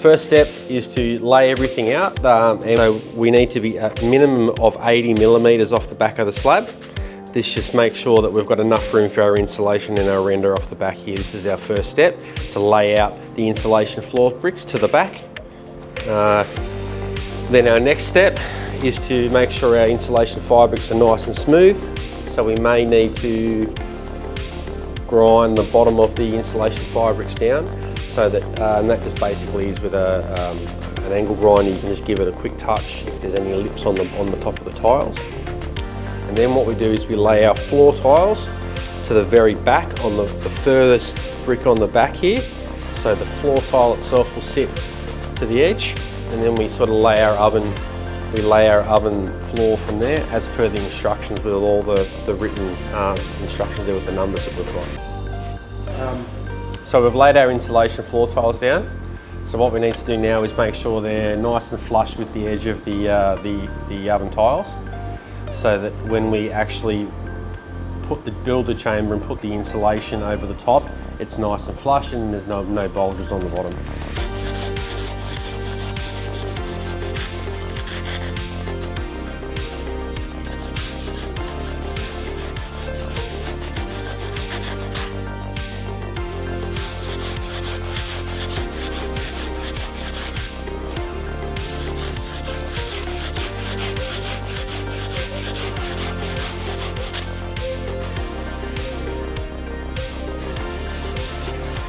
first step is to lay everything out, and so we need to be at a minimum of 80 millimeters off the back of the slab. This just makes sure that we've got enough room for our insulation and our render off the back here. This is our first step, to lay out the insulation floor bricks to the back. Then our next step is to make sure our insulation firebricks are nice and smooth. So we may need to grind the bottom of the insulation firebricks down, so that, and that just basically is with an angle grinder. You can just give it a quick touch if there's any lips on the top of the tiles. And then what we do is we lay our floor tiles to the very back on the furthest brick on the back here. So the floor tile itself will sit to the edge, and then we sort of lay our oven floor from there as per the instructions, with all the written instructions there with the numbers that we've got. So we've laid our insulation floor tiles down. So what we need to do now is make sure they're nice and flush with the edge of the oven tiles, so that when we actually build the chamber and put the insulation over the top, it's nice and flush and there's no bulges on the bottom.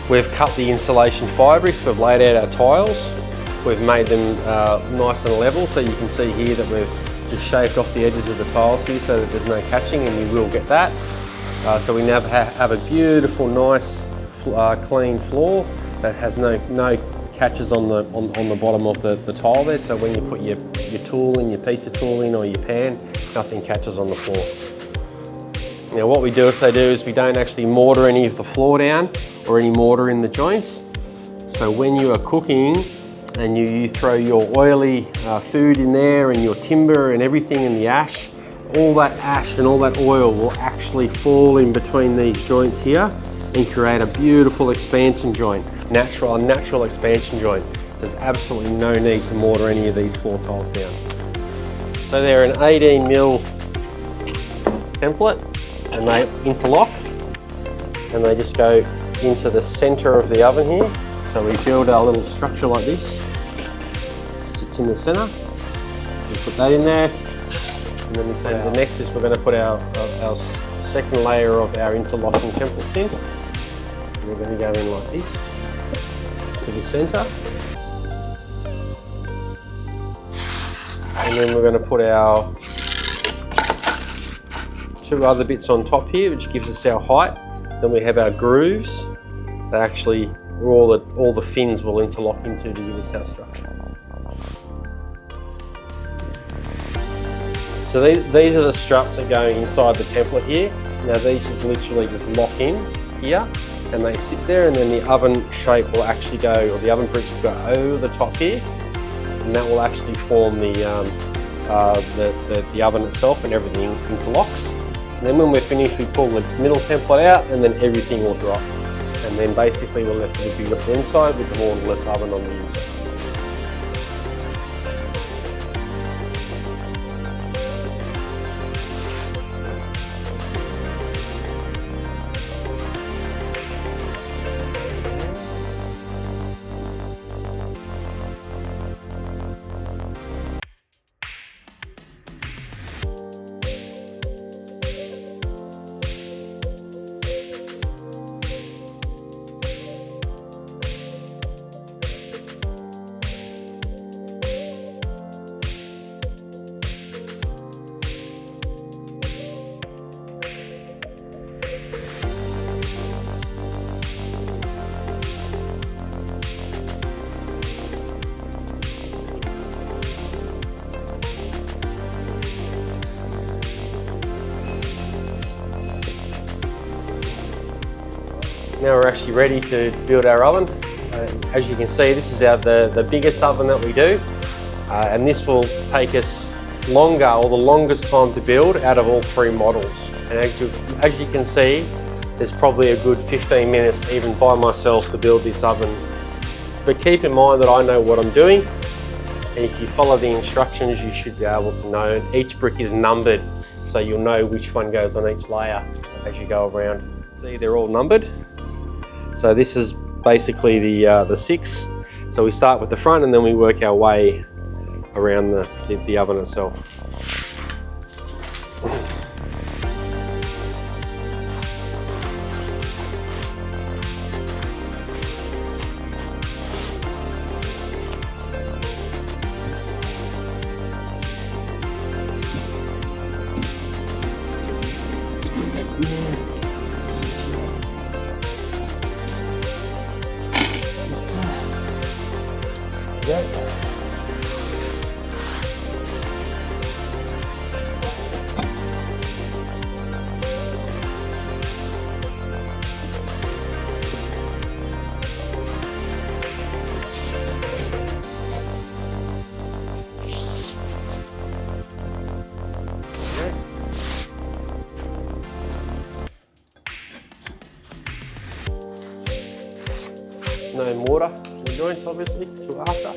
We've cut the insulation firebricks, we've laid out our tiles, we've made them nice and level, so you can see here that we've just shaved off the edges of the tiles here so that there's no catching, and you will get that. So we now have a beautiful, nice, clean floor that has no catches on the bottom of the tile there, so when you put your tool in, your pizza tool in, or your pan, nothing catches on the floor. Now what we do is we don't actually mortar any of the floor down or any mortar in the joints. So when you are cooking and you throw your oily food in there and your timber and everything in the ash, all that ash and all that oil will actually fall in between these joints here and create a beautiful expansion joint, a natural expansion joint. There's absolutely no need to mortar any of these floor tiles down. So they're an 18mm template, and they interlock, and they just go into the center of the oven here. So we build our little structure like this. It sits in the center. We put that in there, and then the next is we're going to put our second layer of our interlocking templates in. And we're going to go in like this to the center, and then we're going to put our two other bits on top here, which gives us our height. Then we have our grooves that actually all the fins will interlock into to give us our structure. So these are the struts that go inside the template here. Now these just literally just lock in here, and they sit there, and then the oven shape will actually go, or the oven bricks will go over the top here, and that will actually form the oven itself, and everything interlocks. And then when we're finished, we pull the middle template out, and then everything will drop. And then basically we're left with a beautiful inside with the borderless oven on the inside. Now we're actually ready to build our oven. As you can see, this is the biggest oven that we do, and this will take us longer, or the longest time to build out of all three models. And as you can see, there's probably a good 15 minutes even by myself to build this oven but keep in mind that I know what I'm doing, and if you follow the instructions you should be able to know. And each brick is numbered, so you'll know which one goes on each layer as you go around. See, they're all numbered. So this is basically the 6. So we start with the front and then we work our way around the oven itself. No mortar in the joints, obviously, till after.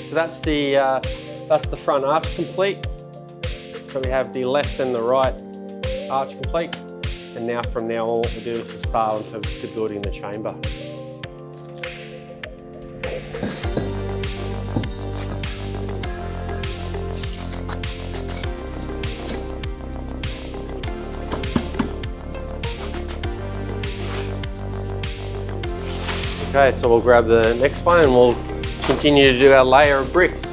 So that's the front arch complete. So we have the left and the right arch complete. And now from now on, what we do is to start to building the chamber. Okay, so we'll grab the next one and we'll continue to do our layer of bricks.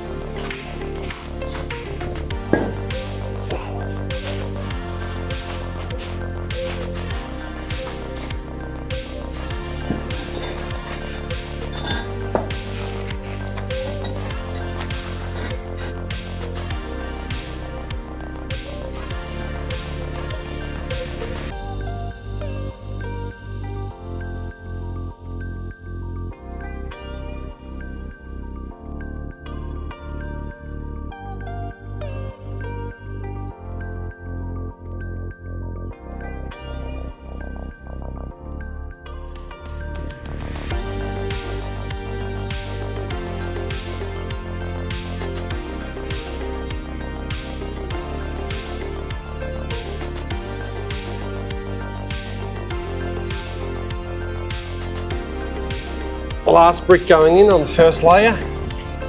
The last brick going in on the first layer.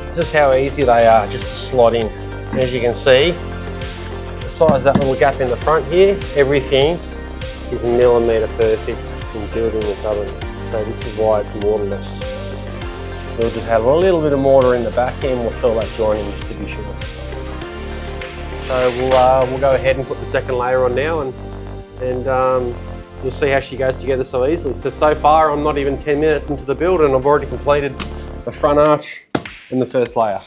This is how easy they are just to slot in. As you can see, besides that little gap in the front here, everything is millimetre perfect in building this oven. So this is why it's mortarless. So we'll just have a little bit of mortar in the back end. We'll fill that joint in just to be sure. So we'll go ahead and put the second layer on now, and you'll see how she goes together so easily. So far I'm not even 10 minutes into the build and I've already completed the front arch and the first layer.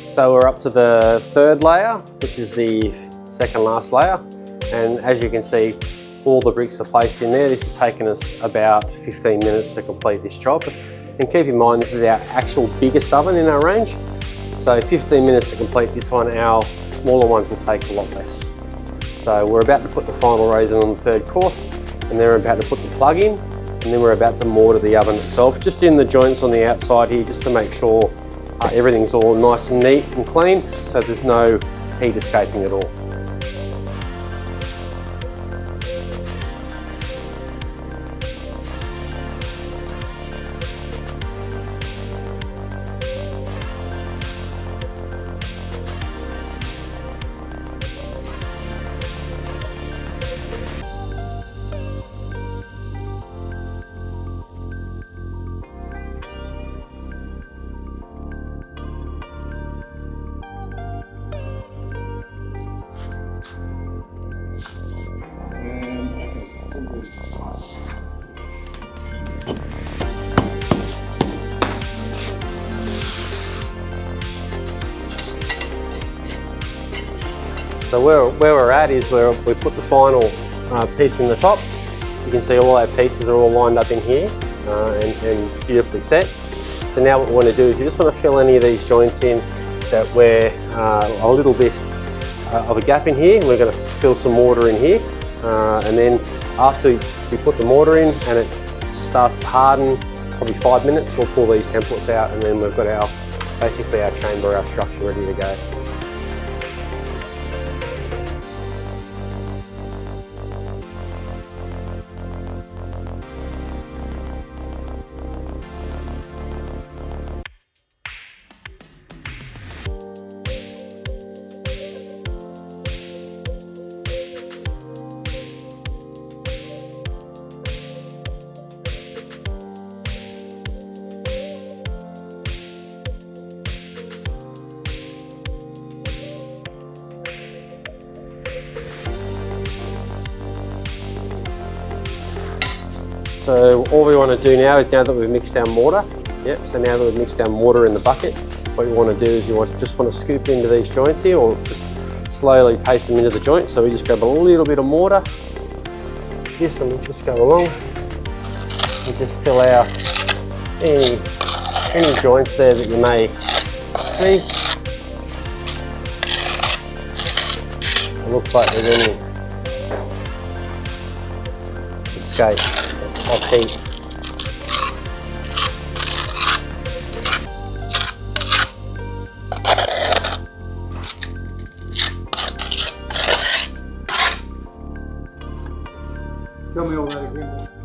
So we're up to the third layer, which is the second last layer. And as you can see, all the bricks are placed in there. This has taken us about 15 minutes to complete this job. And keep in mind, this is our actual biggest oven in our range. So 15 minutes to complete this one. Our smaller ones will take a lot less. So we're about to put the final raising on the third course, and then we're about to put the plug in, And then we're about to mortar the oven itself, just in the joints on the outside here, just to make sure everything's all nice and neat and clean, so there's no heat escaping at all. So where we're at is where we put the final piece in the top. You can see all our pieces are all lined up in here and beautifully set. So now what we want to do is you just want to fill any of these joints in that we're a little bit of a gap in here. We're going to fill some mortar in here, and then after we put the mortar in and it starts to harden, probably 5 minutes, we'll pull these templates out, and then we've got basically our chamber, our structure ready to go. So all we want to do now is, now that we've mixed our mortar, so now that we've mixed our mortar in the bucket, what you want to do is you just want to scoop into these joints here, or just slowly paste them into the joint. So we just grab a little bit of mortar, yes, and we just go along and just fill out any joints there that you may see. It looks like there's any escape of heat. Tell me all that again.